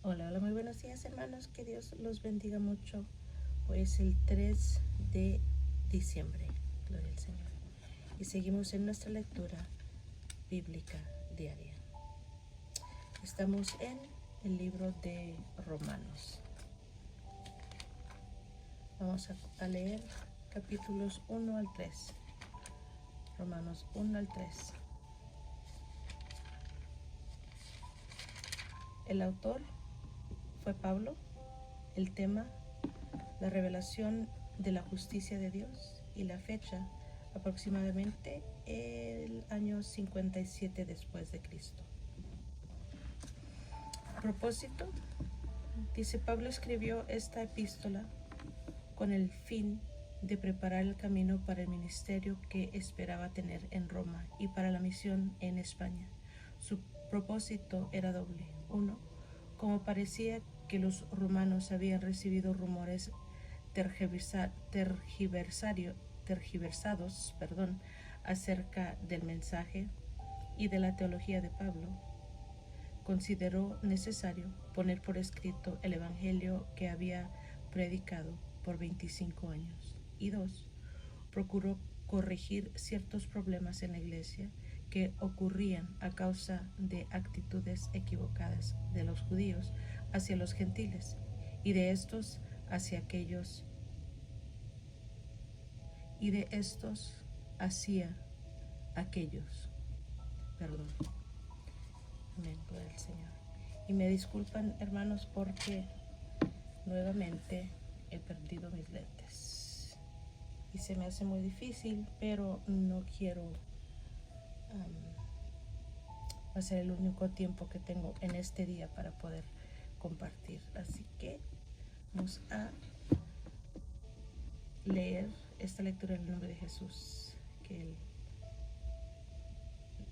Hola, hola, muy buenos días hermanos, que Dios los bendiga mucho. Hoy es el 3 de diciembre, gloria al Señor. Y seguimos en nuestra lectura bíblica diaria. Estamos en el libro de Romanos. Vamos a leer capítulos 1 al 3. Romanos 1 al 3. El autor fue Pablo. El tema, la revelación de la justicia de Dios, y la fecha, aproximadamente el año 57 después de Cristo. A propósito, dice, Pablo escribió esta epístola con el fin de preparar el camino para el ministerio que esperaba tener en Roma y para la misión en España. Su propósito era doble. Uno, como parecía que los romanos habían recibido rumores tergiversados acerca del mensaje y de la teología de Pablo, consideró necesario poner por escrito el evangelio que había predicado por 25 años. Y dos, procuró corregir ciertos problemas en la iglesia que ocurrían a causa de actitudes equivocadas de los judíos hacia los gentiles y de estos hacia aquellos y de estos hacia aquellos. Perdón. Amén, gloria al Señor. Y me disculpan, hermanos, porque nuevamente he perdido mis lentes. Y se me hace muy difícil, pero no quiero va a ser el único tiempo que tengo en este día para poder compartir. Así que vamos a leer esta lectura en el nombre de Jesús, que Él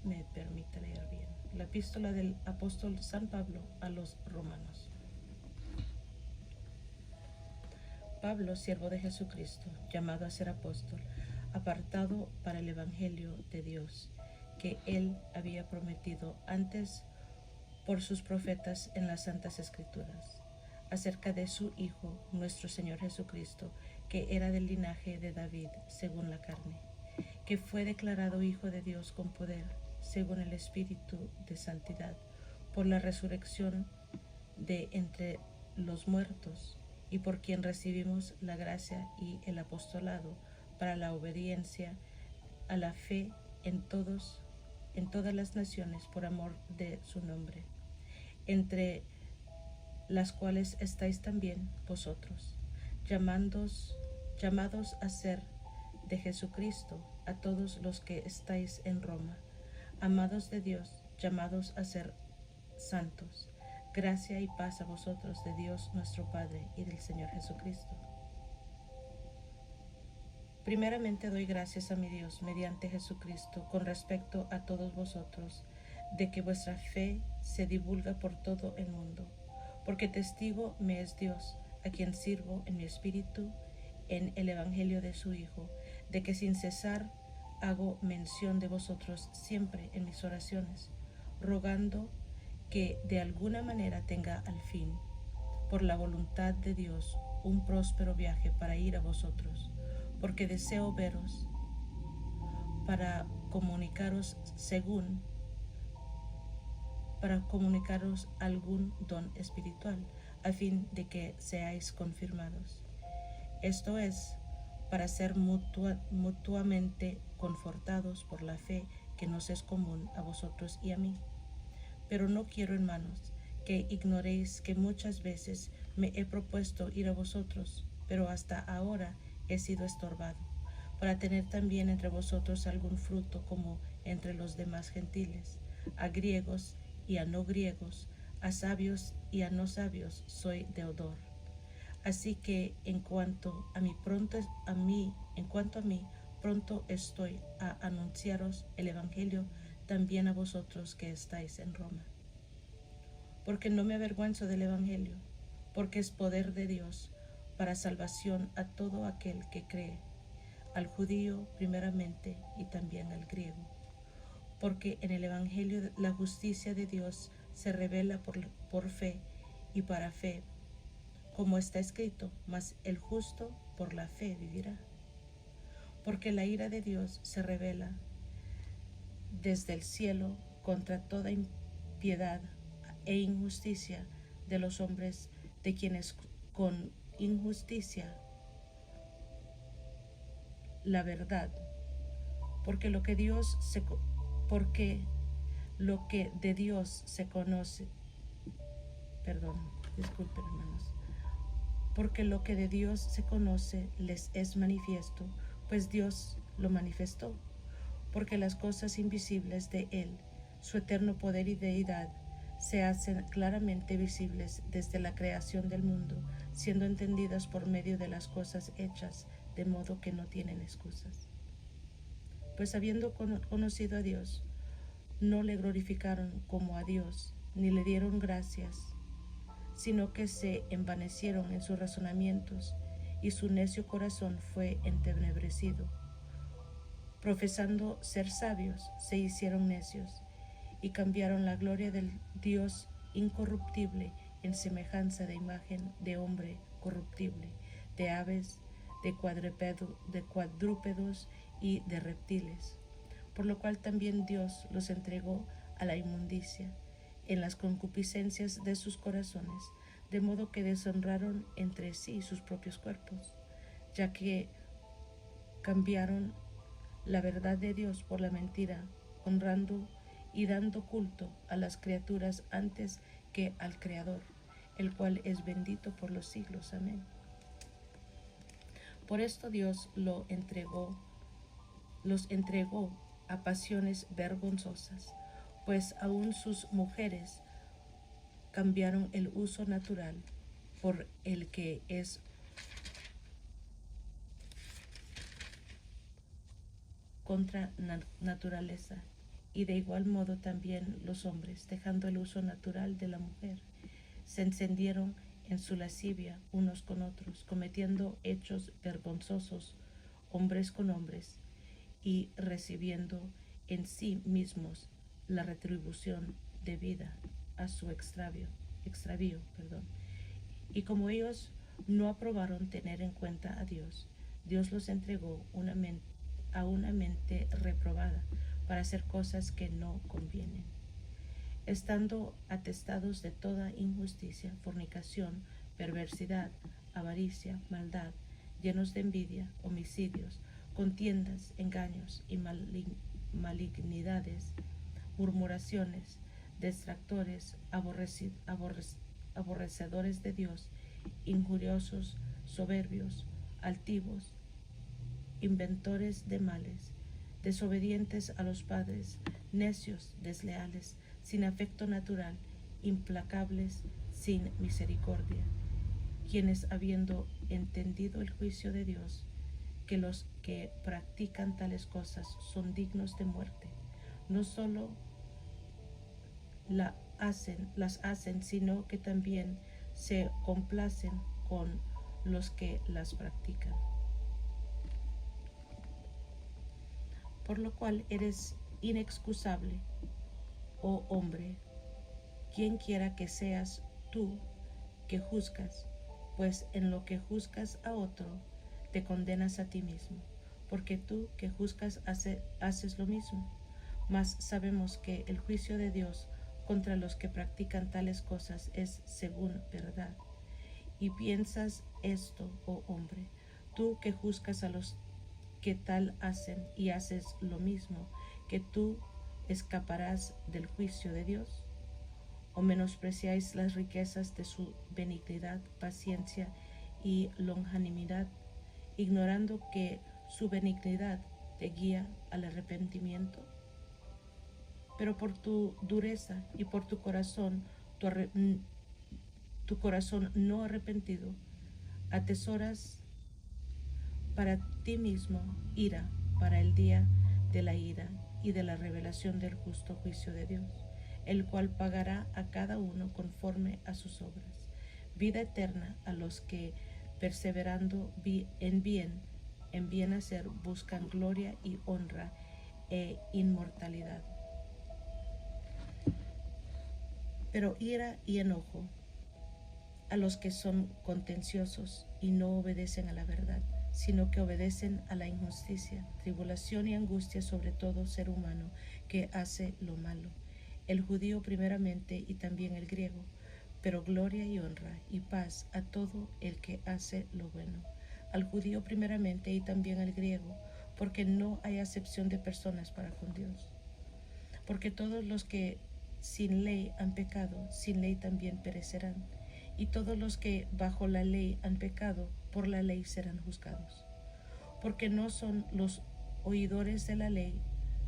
me permita leer bien. La epístola del apóstol San Pablo a los romanos. Pablo, siervo de Jesucristo, llamado a ser apóstol, apartado para el evangelio de Dios, que Él había prometido antes por sus profetas en las Santas Escrituras, acerca de su Hijo, nuestro Señor Jesucristo, que era del linaje de David según la carne, que fue declarado Hijo de Dios con poder, según el Espíritu de santidad, por la resurrección de entre los muertos, y por quien recibimos la gracia y el apostolado para la obediencia a la fe en todas las naciones por amor de su nombre, entre las cuales estáis también vosotros, llamados a ser de Jesucristo a todos los que estáis en Roma, amados de Dios, llamados a ser santos. Gracia y paz a vosotros de Dios nuestro Padre y del Señor Jesucristo. Primeramente doy gracias a mi Dios mediante Jesucristo con respecto a todos vosotros, de que vuestra fe se divulga por todo el mundo, porque testigo me es Dios, a quien sirvo en mi espíritu en el evangelio de su Hijo, de que sin cesar hago mención de vosotros siempre en mis oraciones, rogando que de alguna manera tenga al fin, por la voluntad de Dios, un próspero viaje para ir a vosotros, porque deseo veros para comunicaros algún don espiritual, a fin de que seáis confirmados. Esto es, para ser mutuamente confortados por la fe que nos es común a vosotros y a mí. Pero no quiero, hermanos, que ignoréis que muchas veces me he propuesto ir a vosotros, pero hasta ahora he sido estorbado, para tener también entre vosotros algún fruto como entre los demás gentiles, a griegos y a no griegos, a sabios y a no sabios soy deudor. Así que en cuanto a mí, pronto estoy a anunciaros el evangelio también a vosotros que estáis en Roma. Porque no me avergüenzo del evangelio, porque es poder de Dios para salvación a todo aquel que cree, al judío primeramente y también al griego. Porque en el evangelio la justicia de Dios se revela por fe y para fe, como está escrito, mas el justo por la fe vivirá. Porque la ira de Dios se revela desde el cielo contra toda impiedad e injusticia de los hombres, de quienes con injusticia la verdad, porque lo que de Dios se conoce, perdón, disculpen hermanos, porque lo que de Dios se conoce les es manifiesto, pues Dios lo manifestó, porque las cosas invisibles de Él, su eterno poder y deidad, se hacen claramente visibles desde la creación del mundo, siendo entendidas por medio de las cosas hechas, de modo que no tienen excusas. Pues habiendo conocido a Dios, no le glorificaron como a Dios, ni le dieron gracias, sino que se envanecieron en sus razonamientos, y su necio corazón fue entenebrecido. Profesando ser sabios, se hicieron necios, y cambiaron la gloria del Dios incorruptible en semejanza de imagen de hombre corruptible, de aves, de cuadrúpedos y de reptiles. Por lo cual también Dios los entregó a la inmundicia en las concupiscencias de sus corazones, de modo que deshonraron entre sí sus propios cuerpos, ya que cambiaron la verdad de Dios por la mentira, honrando y dando culto a las criaturas antes que al Creador, el cual es bendito por los siglos. Amén. Por esto Dios los entregó a pasiones vergonzosas, pues aún sus mujeres cambiaron el uso natural por el que es contra naturaleza, y de igual modo también los hombres, dejando el uso natural de la mujer, se encendieron en su lascivia unos con otros, cometiendo hechos vergonzosos hombres con hombres, y recibiendo en sí mismos la retribución debida a su extravío. Y como ellos no aprobaron tener en cuenta a Dios, Dios los entregó a una mente reprobada para hacer cosas que no convienen, estando atestados de toda injusticia, fornicación, perversidad, avaricia, maldad, llenos de envidia, homicidios, contiendas, engaños y malignidades, murmuraciones, detractores, aborrecedores de Dios, injuriosos, soberbios, altivos, inventores de males, desobedientes a los padres, necios, desleales, sin afecto natural, implacables, sin misericordia, quienes habiendo entendido el juicio de Dios, que los que practican tales cosas son dignos de muerte, no solo las hacen, sino que también se complacen con los que las practican. Por lo cual eres inexcusable, oh hombre, quien quiera que seas tú que juzgas, pues en lo que juzgas a otro, te condenas a ti mismo, porque tú que juzgas haces lo mismo. Mas sabemos que el juicio de Dios contra los que practican tales cosas es según verdad. Y piensas esto, oh hombre, tú que juzgas a los que tal hacen y haces lo mismo, que tú escaparás del juicio de Dios. ¿O menospreciáis las riquezas de su benignidad, paciencia y longanimidad, ignorando que su benignidad te guía al arrepentimiento? Pero por tu dureza y por tu corazón no arrepentido, atesoras para ti mismo ira para el día de la ira y de la revelación del justo juicio de Dios, el cual pagará a cada uno conforme a sus obras. Vida eterna a los que, perseverando en bien hacer, buscan gloria y honra e inmortalidad. Pero ira y enojo a los que son contenciosos y no obedecen a la verdad, sino que obedecen a la injusticia, tribulación y angustia sobre todo ser humano que hace lo malo, el judío primeramente y también el griego, pero gloria y honra y paz a todo el que hace lo bueno, al judío primeramente y también al griego, porque no hay acepción de personas para con Dios. Porque todos los que sin ley han pecado, sin ley también perecerán, y todos los que bajo la ley han pecado, por la ley serán juzgados. Porque no son los oidores de la ley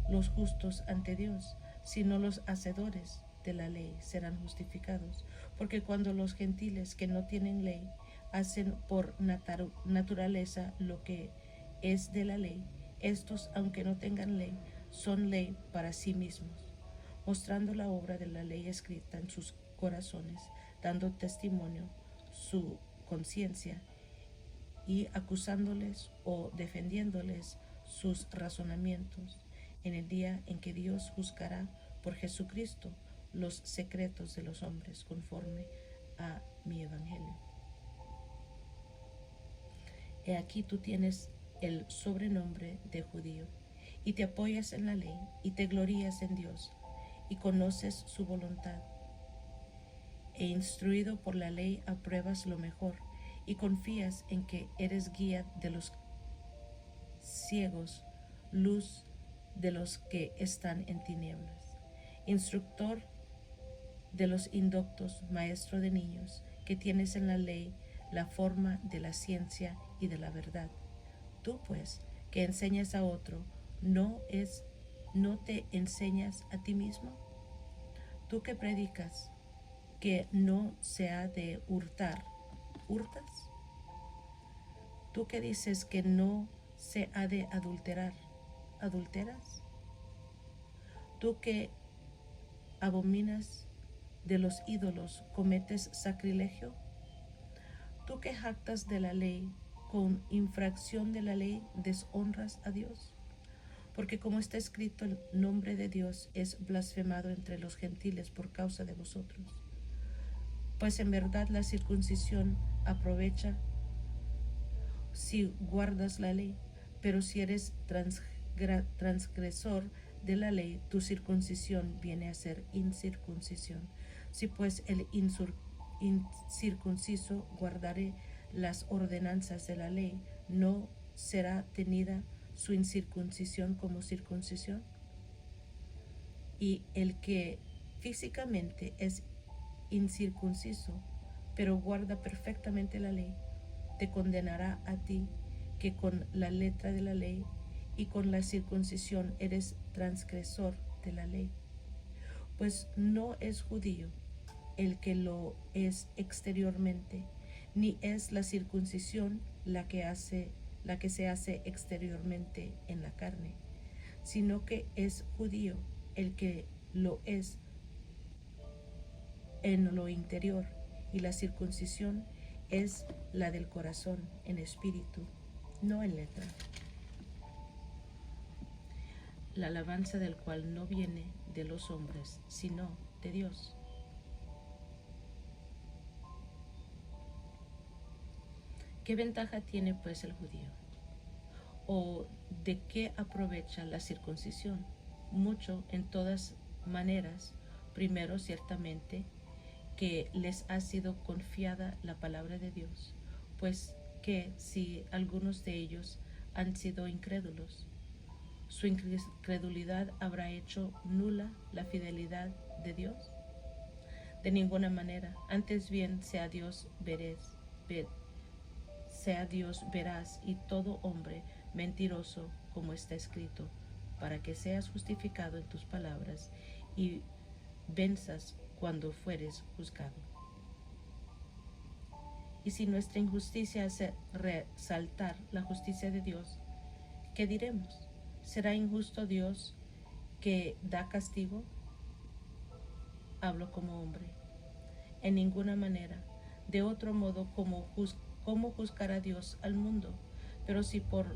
los justos ante Dios, sino los hacedores de la ley serán justificados. Porque cuando los gentiles que no tienen ley hacen por naturaleza lo que es de la ley, estos, aunque no tengan ley, son ley para sí mismos, mostrando la obra de la ley escrita en sus corazones, dando testimonio su conciencia y acusándoles o defendiéndoles sus razonamientos en el día en que Dios juzgará por Jesucristo los secretos de los hombres conforme a mi evangelio. He aquí tú tienes el sobrenombre de judío y te apoyas en la ley y te glorías en Dios y conoces su voluntad. E instruido por la ley apruebas lo mejor y confías en que eres guía de los ciegos, luz de los que están en tinieblas, instructor de los indoctos, maestro de niños, que tienes en la ley la forma de la ciencia y de la verdad. Tú pues, que enseñas a otro, ¿no te enseñas a ti mismo? Tú que predicas que no se ha de hurtar, ¿hurtas? Tú que dices que no se ha de adulterar, ¿adulteras? Tú que abominas de los ídolos, ¿cometes sacrilegio? Tú que jactas de la ley, con infracción de la ley deshonras a Dios. Porque como está escrito, el nombre de Dios es blasfemado entre los gentiles por causa de vosotros. Pues en verdad la circuncisión aprovecha si guardas la ley, pero si eres transgresor de la ley, tu circuncisión viene a ser incircuncisión. Si pues el incircunciso guardare las ordenanzas de la ley, ¿no será tenida su incircuncisión como circuncisión? Y el que físicamente es incircunciso, pero guarda perfectamente la ley, te condenará a ti, que con la letra de la ley y con la circuncisión eres transgresor de la ley. Pues no es judío el que lo es exteriormente, ni es la circuncisión la que se hace exteriormente en la carne, sino que es judío el que lo es en lo interior, y la circuncisión es la del corazón, en espíritu, no en letra. La alabanza del cual no viene de los hombres, sino de Dios. ¿Qué ventaja tiene pues el judío? ¿O de qué aprovecha la circuncisión? Mucho, en todas maneras. Primero, ciertamente, que les ha sido confiada la palabra de Dios, pues que si algunos de ellos han sido incrédulos, su incredulidad habrá hecho nula la fidelidad de Dios. De ninguna manera, antes bien sea Dios veraz y todo hombre mentiroso, como está escrito, para que seas justificado en tus palabras y venzas cuando fueres juzgado. Y si nuestra injusticia hace resaltar la justicia de Dios, ¿qué diremos? ¿Será injusto Dios que da castigo? Hablo como hombre. En ninguna manera. De otro modo, ¿cómo juzgará Dios al mundo? Pero si por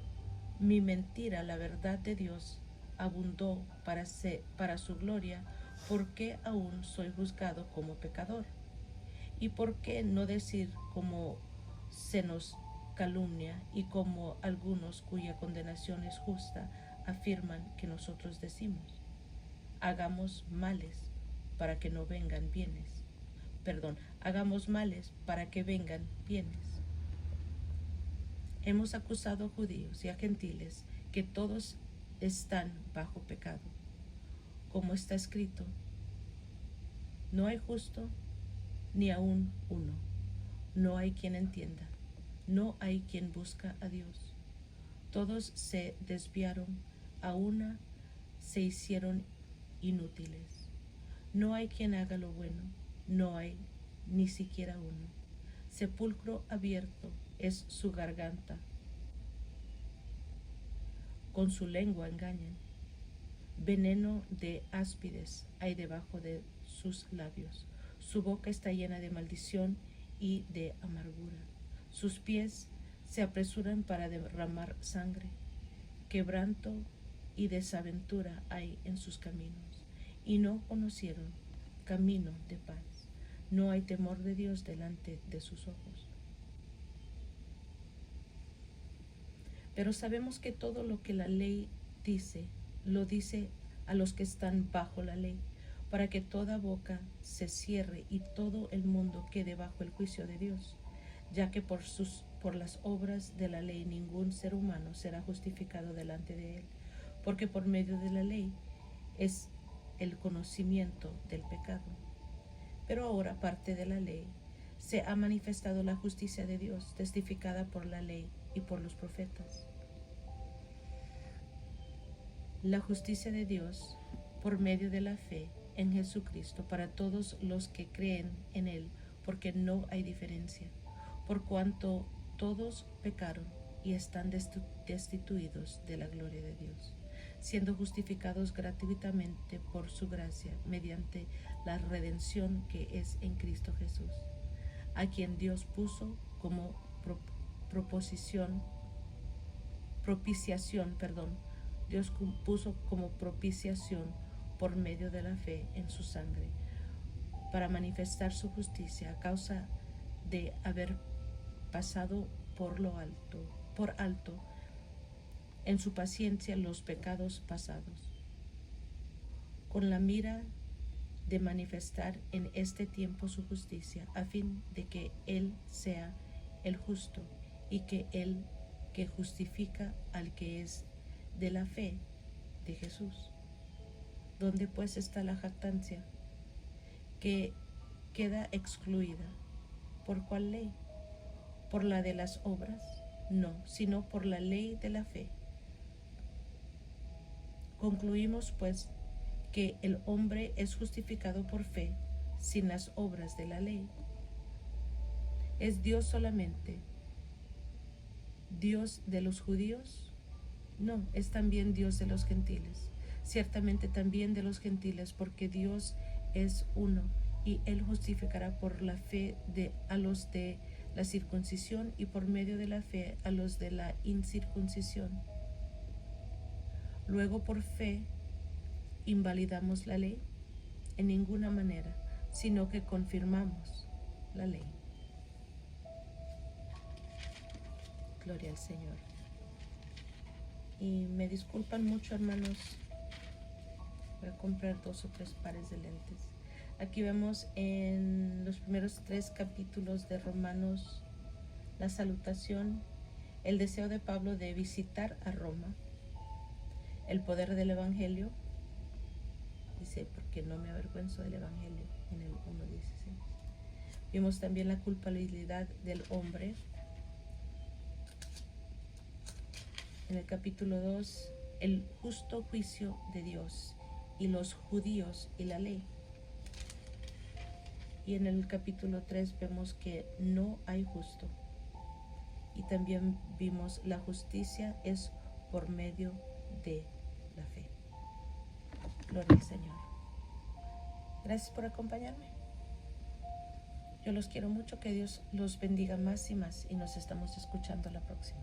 mi mentira la verdad de Dios abundó para su gloria, ¿por qué aún soy juzgado como pecador? ¿Y por qué no decir como se nos calumnia y como algunos cuya condenación es justa afirman que nosotros decimos? Hagamos males para que no vengan bienes. Perdón, hagamos males para que vengan bienes. Hemos acusado a judíos y a gentiles que todos están bajo pecado. Como está escrito, no hay justo ni aún uno. No hay quien entienda. No hay quien busca a Dios. Todos se desviaron, a una se hicieron inútiles. No hay quien haga lo bueno. No hay ni siquiera uno. Sepulcro abierto es su garganta. Con su lengua engañan. Veneno de áspides hay debajo de sus labios. Su boca está llena de maldición y de amargura. Sus pies se apresuran para derramar sangre. Quebranto y desaventura hay en sus caminos, y no conocieron camino de paz. No hay temor de Dios delante de sus ojos. Pero sabemos que todo lo que la ley dice, lo dice a los que están bajo la ley, para que toda boca se cierre y todo el mundo quede bajo el juicio de Dios, ya que por las obras de la ley ningún ser humano será justificado delante de él, porque por medio de la ley es el conocimiento del pecado. Pero ahora, aparte de la ley, se ha manifestado la justicia de Dios, testificada por la ley y por los profetas. La justicia de Dios por medio de la fe en Jesucristo para todos los que creen en Él, porque no hay diferencia, por cuanto todos pecaron y están destituidos de la gloria de Dios, siendo justificados gratuitamente por su gracia mediante la redención que es en Cristo Jesús, a quien Dios puso como propiciación, Dios puso como propiciación por medio de la fe en su sangre, para manifestar su justicia a causa de haber pasado por alto en su paciencia los pecados pasados, con la mira de manifestar en este tiempo su justicia, a fin de que Él sea el justo y que Él que justifica al que es de la fe de Jesús. ¿Dónde pues está la jactancia que queda excluida? ¿Por cuál ley? ¿Por la de las obras? No, sino por la ley de la fe. Concluimos pues que el hombre es justificado por fe sin las obras de la ley. ¿Es Dios solamente Dios de los judíos? No, es también Dios de los gentiles. Ciertamente también de los gentiles, porque Dios es uno, y Él justificará por la fe a los de la circuncisión y por medio de la fe a los de la incircuncisión. Luego, por fe, ¿invalidamos la ley? En ninguna manera, sino que confirmamos la ley. Gloria al Señor. Y me disculpan mucho, hermanos, voy a comprar 2 o 3 pares de lentes. Aquí vemos en los primeros 3 capítulos de Romanos la salutación, el deseo de Pablo de visitar a Roma, el poder del Evangelio. Dice, porque no me avergüenzo del Evangelio, en el 1:16. Vimos también la culpabilidad del hombre. En el capítulo 2, el justo juicio de Dios y los judíos y la ley. Y en el capítulo 3 vemos que no hay justo. Y también vimos la justicia es por medio de la fe. Gloria al Señor. Gracias por acompañarme. Yo los quiero mucho, que Dios los bendiga más y más, y nos estamos escuchando la próxima.